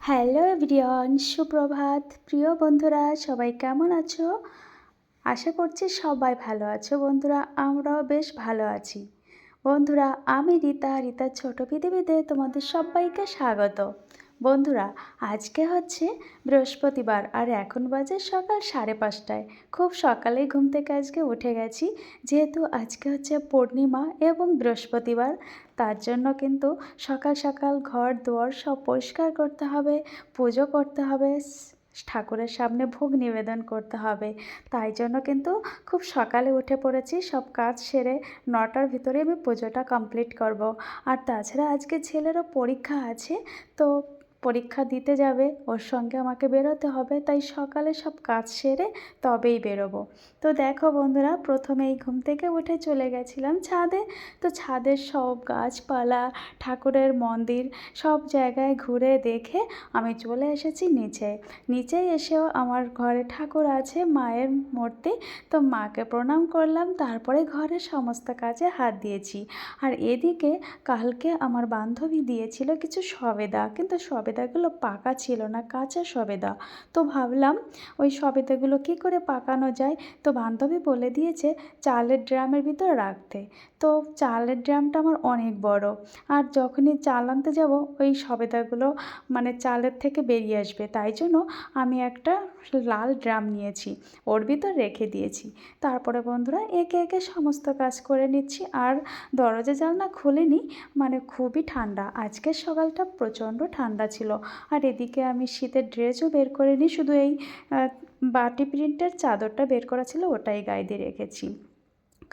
Hello everyone, সুপ্রভাত। প্রিয় বন্ধুরা, সবাই কেমন আছো? আশা করছি সবাই ভালো আছো বন্ধুরা। আমরাও বেশ ভালো আছি। বন্ধুরা, আমি রিতার ছোট পৃথিবীতে তোমাদের সবাইকে স্বাগত। বন্ধুরা, আজকে হচ্ছে বৃহস্পতিবার আর এখন বাজে সকাল 5:30টায়। খুব সকালেই ঘুম থেকে আজকে উঠে গেছি, যেহেতু আজকে হচ্ছে পূর্ণিমা এবং বৃহস্পতিবার। তার জন্য কিন্তু সকাল সকাল ঘর দুয়ার সব পরিষ্কার করতে হবে, পুজো করতে হবে, ঠাকুরের সামনে ভোগ নিবেদন করতে হবে। তাই জন্য কিন্তু খুব সকালে উঠে পড়েছি, সব কাজ সেরে 9টার ভিতরে আমি পুজোটা কমপ্লিট করব। আর তাছাড়া আজকে ছেলেরও পরীক্ষা আছে, তো পরীক্ষা দিতে যাবে, ওর সঙ্গে আমাকে বেরোতে হবে, তাই সকালে সব কাজ সেরে তবেই বেরোবো। তো দেখো বন্ধুরা, প্রথমেই ঘুম থেকে উঠে চলে গেছিলাম ছাদে। তো ছাদের সব গাছপালা, ঠাকুরের মন্দির সব জায়গায় ঘুরে দেখে আমি চলে এসেছি নিচে এসেও আমার ঘরে ঠাকুর আছে, মায়ের মূর্তি। তো মাকে প্রণাম করলাম, তারপরে ঘরের সমস্ত কাজে হাত দিয়েছি। আর এদিকে কালকে আমার বান্ধবী দিয়েছিল কিছু সবেদা, কিন্তু সবেদাগুলো পাকা ছিল না, কাঁচা সবেদা। তো ভাবলাম ওই সবেদাগুলো কী করে পাকানো যায়। তো বান্ধবী বলে দিয়েছে চালের ড্রামের ভিতর রাখতে। তো চালের ড্রামটা আমার অনেক বড়, আর যখনই চাল আনতে যাব ওই সবেদাগুলো মানে চালের থেকে বেরিয়ে আসবে, তাই জন্য আমি একটা লাল ড্রাম নিয়েছি, ওর ভিতর রেখে দিয়েছি। তারপরে বন্ধুরা একে একে সমস্ত কাজ করে নিচ্ছি। আর দরজা জানলা খুলিনি, মানে খুবই ঠান্ডা, আজকের সকালটা প্রচণ্ড ঠান্ডা ছিল। আর এদিকে আমি শীতের ড্রেসও বের করে নিই, শুধু এই বাটি প্রিন্টের চাদরটা বের করা ছিল, ওটাই গায়ে দিয়ে রেখেছি।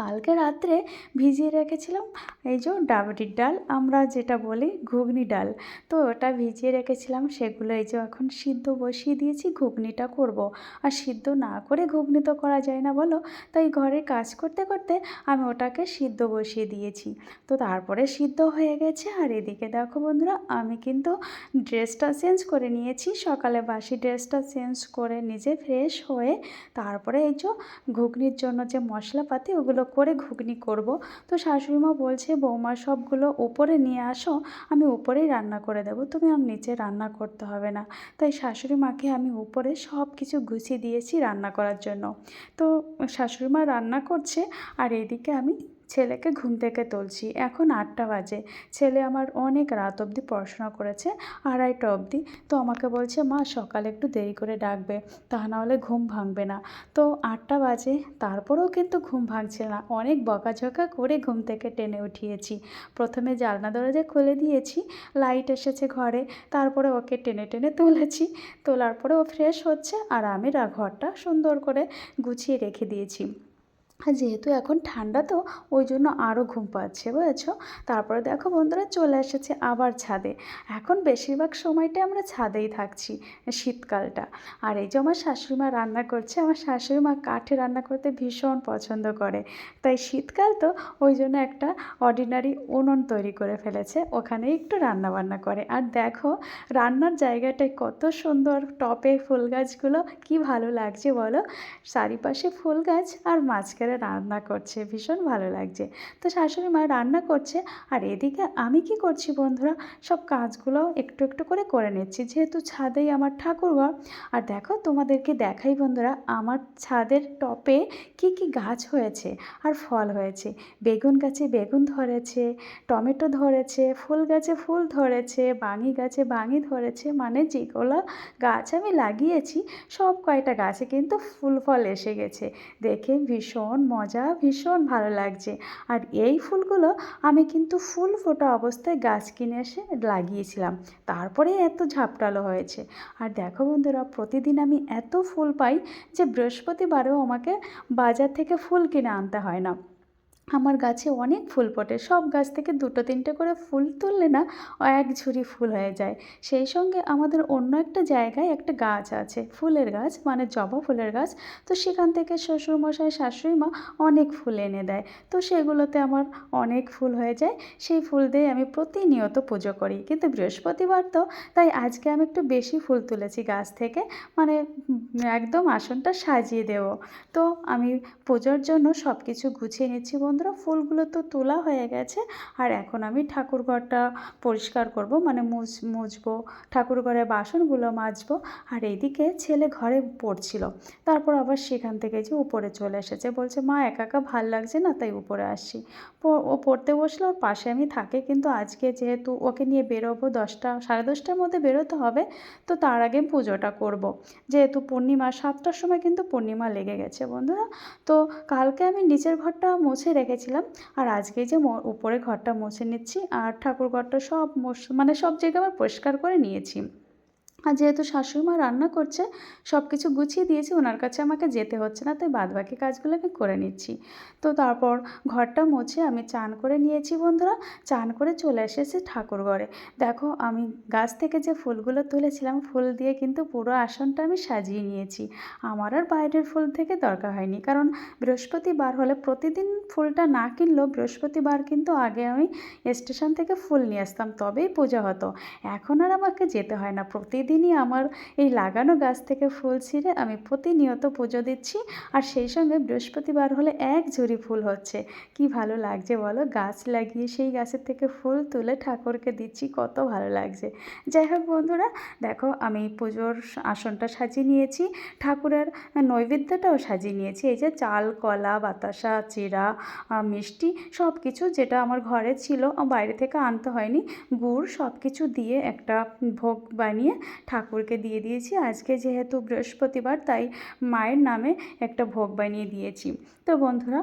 কালকে রাত্রে ভিজিয়ে রেখেছিলাম এই যে ডাবরির ডাল, আমরা যেটা বলি ঘুগনি ডাল। তো ওটা ভিজিয়ে রেখেছিলাম, সেগুলো এই যে এখন সিদ্ধ বসিয়ে দিয়েছি, ঘুগনিটা করব। আর সিদ্ধ না করে ঘুগনি তো করা যায় না বলো, তাই ঘরে কাজ করতে করতে আমি ওটাকে সিদ্ধ বসিয়ে দিয়েছি। তো তারপরে সিদ্ধ হয়ে গেছে। আর এদিকে দেখো বন্ধুরা, আমি কিন্তু ড্রেসটা চেঞ্জ করে নিয়েছি, সকালে বাসি ড্রেসটা চেঞ্জ করে নিজে ফ্রেশ হয়ে তারপরে এই যে ঘুগনির জন্য যে মশলাপাতি ওগুলো করে ঘুগনি করব। তো শাশুড়িমা বলছে বৌমা সবগুলো উপরে নিয়ে আসো, আমি উপরেই রান্না করে দেবো, তুমি আর নিচে রান্না করতে হবে না। তাই শাশুড়ি মাকে আমি উপরে সব কিছু গুছিয়ে দিয়েছি রান্না করার জন্য। তো শাশুড়িমা রান্না করছে, আর এদিকে আমি ছেলেকে ঘুম থেকে তুলছি। এখন 8টা বাজে। ছেলে আমার অনেক রাত অবধি পড়াশোনা করেছে, 2:30টা অবধি। তো আমাকে বলছে মা সকালে একটু দেরি করে ডাকবে, তা নাহলে ঘুম ভাঙবে না। তো 8টা বাজে, তারপরেও কিন্তু ঘুম ভাঙছে না, অনেক বকাঝকা করে ঘুম থেকে টেনে উঠিয়েছি। প্রথমে জানলা দরজা খুলে দিয়েছি, লাইট এসেছে ঘরে, তারপরে ওকে টেনে টেনে তুলেছি। তোলার পরে ও ফ্রেশ হচ্ছে, আর আমি ঘরটা সুন্দর করে গুছিয়ে রেখে দিয়েছি। আর যেহেতু এখন ঠান্ডা, তো ওই জন্য আরও ঘুম পাচ্ছে, বুঝেছো। তারপরে দেখো বন্ধুরা চলে এসেছে আবার ছাদে। এখন বেশিরভাগ সময়টাই আমরা ছাদেই থাকছি শীতকালটা। আর এই যে আমার শাশুড়িমা রান্না করছে, আমার শাশুড়িমা কাঠে রান্না করতে ভীষণ পছন্দ করে, তাই শীতকাল তো ওই জন্য একটা অর্ডিনারি উনুন তৈরি করে ফেলেছে, ওখানে একটু রান্না বান্না করে। আর দেখো রান্নার জায়গাটায় কত সুন্দর, টপে ফুল গাছগুলো কি ভালো লাগছে বলো, চারিপাশে ফুল গাছ আর মাঝখানে রান্না করছে, ভীষণ ভালো লাগছে। তো শাশুড়ি মা রান্না করছে, আর এদিকে আমি কি করছি বন্ধুরা, সব কাজগুলো একটু একটু করে করে নিচ্ছি, যেহেতু ছাদেই আমার ঠাকুরঘর। আর দেখো তোমাদেরকে দেখাই বন্ধুরা, আমার ছাদের টপে কি কি গাছ হয়েছে আর ফল হয়েছে। বেগুন গাছে বেগুন ধরেছে, টমেটো ধরেছে, ফুল গাছে ফুল ধরেছে, বাঙি গাছে বাঙি ধরেছে, মানে যেগুলো গাছ আমি লাগিয়েছি সব কয়টা গাছে কিন্তু ফুল ফল এসে গেছে। দেখে ভীষণ মজা, ভীষণ ভালো লাগছে। আর এই ফুলগুলো আমি কিন্তু ফুল ফোটা অবস্থায় গাছ কিনে এসে লাগিয়েছিলাম, তারপরে এত ঝাপটালো হয়েছে। আর দেখো বন্ধুরা, প্রতিদিন আমি এত ফুল পাই যে বৃহস্পতিবারেও আমাকে বাজার থেকে ফুল কিনে আনতে হয় না। আমার গাছে অনেক ফুল ফোটে, সব গাছ থেকে 2-3টে করে ফুল তুললে না এক ঝুড়ি ফুল হয়ে যায়। সেই সঙ্গে আমাদের অন্য একটা জায়গায় একটা গাছ আছে, ফুলের গাছ, মানে জবা ফুলের গাছ। তো সেখান থেকে শ্বশুরমশাই শাশুড়ি মা অনেক ফুল এনে দেয়, তো সেগুলোতে আমার অনেক ফুল হয়ে যায়। সেই ফুল দিয়ে আমি প্রতিনিয়ত পুজো করি, কিন্তু বৃহস্পতিবার তো, তাই আজকে আমি একটু বেশি ফুল তুলেছি গাছ থেকে, মানে একদম আসনটা সাজিয়ে দেবো। তো আমি পুজোর জন্য সব কিছু গুছিয়ে নিচ্ছি বন্ধু। বন্ধুরা ফুলগুলো তো তোলা হয়ে গেছে, আর এখন আমি ঠাকুর ঘরটা পরিষ্কার করব, মানে মুছবো, ঠাকুর ঘরে বাসনগুলো মাজবো। আর এইদিকে ছেলে ঘরে পড়ছিল, তারপর আবার সেখান থেকে যে উপরে চলে এসেছে, বলছে মা একা একা ভাল লাগছে না, তাই উপরে আসছি। ও পড়তে বসলো, ওর পাশে আমি থাকি, কিন্তু আজকে যেহেতু ওকে নিয়ে বেরোবো 10টা 10:30টার মধ্যে বেরোতে হবে, তো তার আগে পুজোটা করব। যেহেতু পূর্ণিমা 7টার সময় কিন্তু পূর্ণিমা লেগে গেছে বন্ধুরা। তো কালকে আমি নিচের ঘরটা মুছে রেখেছিলাম, আর আজকে যে উপরে ঘরটা মুছে নিচ্ছি, আর ঠাকুর ঘরটা সব মানে সব জায়গা আবার পরিষ্কার করে নিয়েছি। আর যেহেতু শাশুড়ি মা রান্না করছে, সব কিছু গুছিয়ে দিয়েছি, ওনার কাছে আমাকে যেতে হচ্ছে না, তাই বাদবাকি কাজগুলো আমি করে নিচ্ছি। তো তারপর ঘরটা মুছে আমি চান করে নিয়েছি বন্ধুরা, চান করে চলে এসেছি ঠাকুর ঘরে। দেখো আমি গাছ থেকে যে ফুলগুলো তুলেছিলাম, ফুল দিয়ে কিন্তু পুরো আসনটা আমি সাজিয়ে নিয়েছি। আমার আর বাইরের ফুল থেকে দরকার হয়নি, কারণ বৃহস্পতিবার হলে প্রতিদিন ফুলটা না কিনলেও বৃহস্পতিবার কিন্তু আগে আমি স্টেশন থেকে ফুল নিয়ে আসতাম, তবেই পুজো হতো। এখন আর আমাকে যেতে হয় না, প্রতিদিনই আমার এই লাগানো গাছ থেকে ফুল ছিঁড়ে আমি প্রতিনিয়ত পুজো দিচ্ছি। আর সেই সঙ্গে বৃহস্পতিবার হলে এক ঝুড়ি ফুল হচ্ছে, কি ভালো লাগছে বলো, গাছ লাগিয়ে সেই গাছের থেকে ফুল তুলে ঠাকুরকে দিচ্ছি, কত ভালো লাগছে। যাই হোক বন্ধুরা, দেখো আমি পুজোর আসনটা সাজিয়ে নিয়েছি, ঠাকুরের নৈবেদ্যটাও সাজিয়ে নিয়েছি। এই যে চাল, কলা, বাতাসা, চিড়া, মিষ্টি সব কিছু যেটা আমার ঘরে ছিল, বাইরে থেকে আনতে হয়নি, গুড় সব কিছু দিয়ে একটা ভোগ বানিয়ে ঠাকুরকে দিয়ে দিয়েছি। আজকে যেহেতু বৃহস্পতিবার, তাই মায়ের নামে একটা ভোগ বানিয়ে দিয়েছি। তো বন্ধুরা,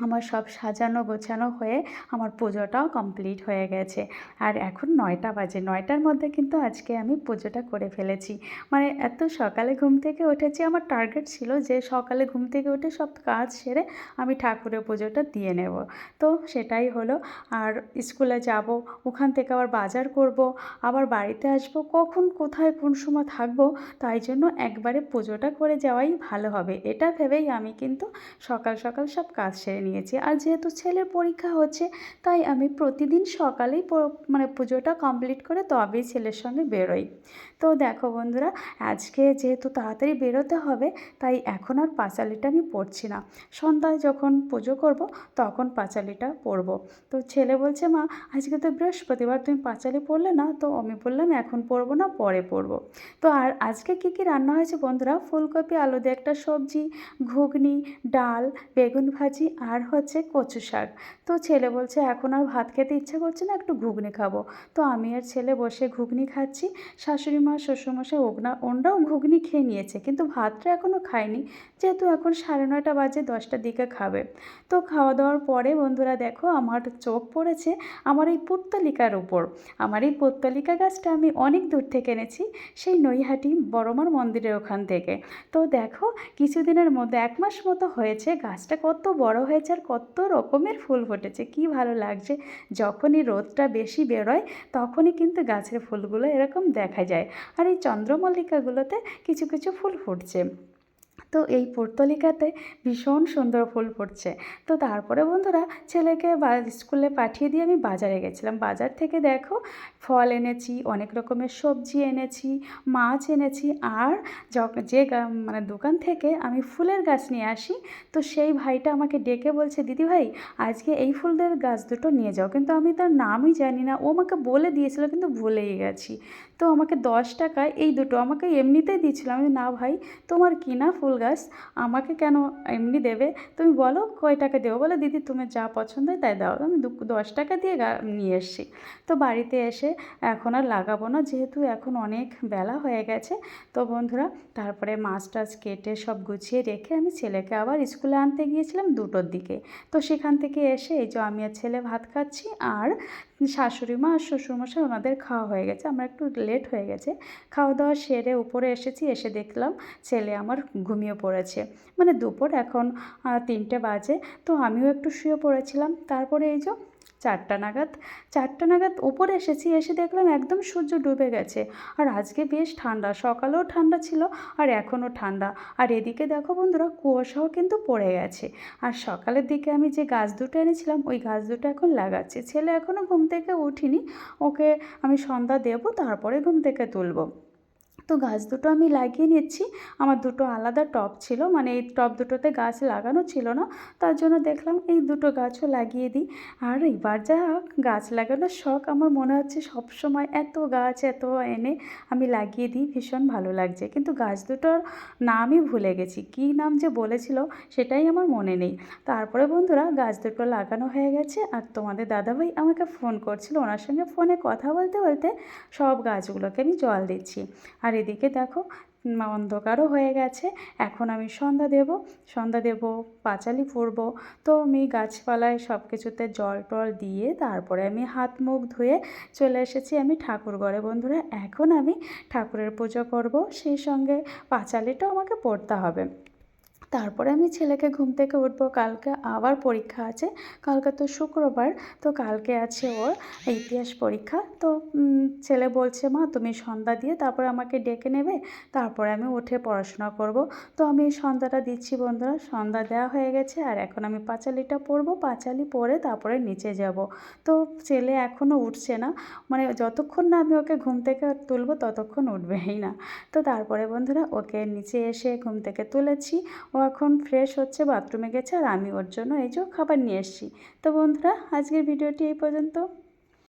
আমার সব সাজানো গোছানো হয়ে আমার পুজোটাও কমপ্লিট হয়ে গেছে। আর এখন 9টা বাজে, 9টার মধ্যে কিন্তু আজকে আমি পুজোটা করে ফেলেছি। মানে এত সকালে ঘুম থেকে উঠেছি, আমার টার্গেট ছিল যে সকালে ঘুম থেকে উঠে সব কাজ সেরে আমি ঠাকুরের পুজোটা দিয়ে নেব। তো সেটাই হলো। আর স্কুলে যাব, ওখান থেকে আবার বাজার করব, আবার বাড়িতে আসব, কখন কোথায় কোন সময় থাকবো, তাই জন্য একবারে পুজোটা করে যাওয়াই ভালো হবে, এটা ভেবেই আমি কিন্তু সকাল সকাল সব কাজ সেরে নিয়েছি। আর যেহেতু ছেলের পরীক্ষা হচ্ছে, তাই আমি প্রতিদিন সকালেই মানে পুজোটা কমপ্লিট করে তবেই ছেলের সঙ্গে বেরোই। তো দেখো বন্ধুরা, আজকে যেহেতু তাড়াতাড়ি বেরোতে হবে, তাই এখন আর পাঁচালিটা আমি পড়ছি না, সন্ধ্যায় যখন পুজো করব তখন পাঁচালিটা পরব। তো ছেলে বলছে মা আজকে তো বৃহস্পতিবার, তুমি পাঁচালি পড়লে না, তো আমি বললাম এখন পরবো না, পরে পরবো। তো আর আজকে কী কী রান্না হয়েছে বন্ধুরা, ফুলকপি আলু দিয়ে একটা সবজি, ঘুগনি, ডাল, বেগুন ভাজি, আর হচ্ছে কচু শাক। তো ছেলে বলছে এখন আর ভাত খেতে ইচ্ছা করছে না, একটু ঘুগনি খাবো। তো আমি আর ছেলে বসে ঘুগনি খাচ্ছি। শাশুড়ি মা, শ্বশুরমশাই ওনারাও ঘুগনি খেয়ে নিয়েছে, কিন্তু ভাতটা এখনও খায়নি, যেহেতু এখন 9:30 বাজে, 10টার দিকে খাবে। তো খাওয়া দাওয়ার পরে বন্ধুরা দেখো আমার চোখ পড়েছে আমার এই পুত্তলিকার উপর। আমার এই পুত্তলিকা গাছটা আমি অনেক দূর থেকে এনেছি, সেই নৈহাটি বড়মার মন্দিরের ওখান থেকে। তো দেখো কিছুদিনের মধ্যে 1 মাস মতো হয়েছে, গাছটা কত বড় হয়েছে আর কত রকমের ফুল ফুটেছে, কি ভালো লাগছে। যখনই রোদটা বেশি বেরোয় তখনই কিন্তু গাছের ফুলগুলো এরকম দেখা যায়, আর এই চন্দ্রমল্লিকাগুলোতে কিছু কিছু ফুল ফুটছে। তো এই পুর্তলিকাতে ভীষণ সুন্দর ফুল ফুটছে। তো তারপরে বন্ধুরা ছেলেকে স্কুলে পাঠিয়ে দিয়ে আমি বাজারে গেছিলাম। বাজার থেকে দেখো ফল এনেছি, অনেক রকমের সবজি এনেছি, মাছ এনেছি, আর যে মানে দোকান থেকে আমি ফুলের গাছ নিয়ে আসি, তো সেই ভাইটা আমাকে ডেকে বলছে দিদি ভাই আজকে এই ফুলের গাছ দুটো নিয়ে যাও, কিন্তু আমি তার নামই জানি না, ও আমাকে বলে দিয়েছিল কিন্তু ভুলেই গেছি। তো আমাকে 10 টাকায় এই দুটো আমাকে এমনিতেই দিয়েছিলাম, আমি না ভাই তোমার কিনা ফুল গাছ, আমাকে কেন এমনি দেবে, তুমি বলো কয় টাকা দেবো, বলে দিদি তুমি যা পছন্দ হয় তাই দাও। আমি 10 টাকা দিয়ে নিয়ে এসেছি। তো বাড়িতে এসে এখন আর লাগাবো না, যেহেতু এখন অনেক বেলা হয়ে গেছে। তো বন্ধুরা তারপরে মাছ টাছ কেটে সব গুছিয়ে রেখে আমি ছেলেকে আবার স্কুলে আনতে গিয়েছিলাম 2টোর দিকে। তো সেখান থেকে এসে এই যে আমি আর ছেলে ভাত খাচ্ছি, আর শাশুড়ি মা আর শ্বশুরমশাই ওনাদের খাওয়া হয়ে গেছে, আমরা একটু লেট হয়ে গেছে। খাওয়া দাওয়া সেরে উপরে এসেছি, এসে দেখলাম ছেলে আমার ঘুমিয়ে পড়েছে, মানে দুপুর এখন 3টে বাজে। তো আমিও একটু শুয়ে পড়েছিলাম। তারপরে এই যে 4টা নাগাদ উপরে এসেছি, এসে দেখলাম একদম সূর্য ডুবে গেছে। আর আজকে বেশ ঠান্ডা, সকালেও ঠান্ডা ছিল আর এখনও ঠান্ডা। আর এদিকে দেখো বন্ধুরা কুয়াশাও কিন্তু পড়ে গেছে। আর সকালের দিকে আমি যে গাছ দুটো এনেছিলাম ওই গাছ দুটো এখন লাগাচ্ছি। ছেলে এখনও ঘুম থেকে উঠিনি, ওকে আমি সন্ধ্যা দেবো, তারপরে ঘুম থেকে তুলব। তো গাছ দুটো আমি লাগিয়ে নিচ্ছি। আমার দুটো আলাদা টব ছিল, মানে এই টব দুটোতে গাছ লাগানো ছিল না, তার জন্য দেখলাম এই দুটো গাছও লাগিয়ে দিই। আর এবার যা গাছ লাগানোর শখ, আমার মনে হচ্ছে সবসময় এত গাছ এত এনে আমি লাগিয়ে দিই, ভীষণ ভালো লাগছে। কিন্তু গাছ দুটোর নামই ভুলে গেছি, কী নাম যে বলেছিল সেটাই আমার মনে নেই। তারপরে বন্ধুরা গাছ দুটো লাগানো হয়ে গেছে, আর তোমাদের দাদাভাই আমাকে ফোন করছিল, ওনার সঙ্গে ফোনে কথা বলতে বলতে সব গাছগুলোকে আমি জল দিচ্ছি। আর এদিকে দেখো অন্ধকারও হয়ে গেছে, এখন আমি সন্ধ্যা দেব, পাঁচালি পরব। তো আমি গাছপালায় সব কিছুতে জল টল দিয়ে তারপরে আমি হাত মুখ ধুয়ে চলে এসেছি আমি ঠাকুর ঘরে। বন্ধুরা এখন আমি ঠাকুরের পুজো করব, সেই সঙ্গে পাঁচালিটাও আমাকে পড়তে হবে। তারপরে আমি ছেলেকে ঘুম থেকে উঠবো, কালকে আবার পরীক্ষা আছে। কালকে তো শুক্রবার, তো কালকে আছে ওর ইতিহাস পরীক্ষা। তো ছেলে বলছে, মা তুমি সন্ধ্যা দিয়ে তারপরে আমাকে ডেকে নেবে, তারপরে আমি উঠে পড়াশোনা করব। তো আমি সন্ধ্যাটা দিচ্ছি বন্ধুরা, সন্ধ্যা দেওয়া হয়ে গেছে, আর এখন আমি পাঁচালিটা পরবো, পাঁচালি পরে তারপরে নিচে যাব। তো ছেলে এখনও উঠছে না, মানে যতক্ষণ না আমি ওকে ঘুম থেকে তুলবো ততক্ষণ উঠবেই না। তো তারপরে বন্ধুরা ওকে নিচে এসে ঘুম থেকে তুলেছি, ও এখন ফ্রেশ হচ্ছে, বাথরুমে গেছে, আর আমি ওর জন্য এই যে খাবার নিয়ে এসেছি। তো বন্ধুরা আজকের ভিডিওটি এই পর্যন্ত।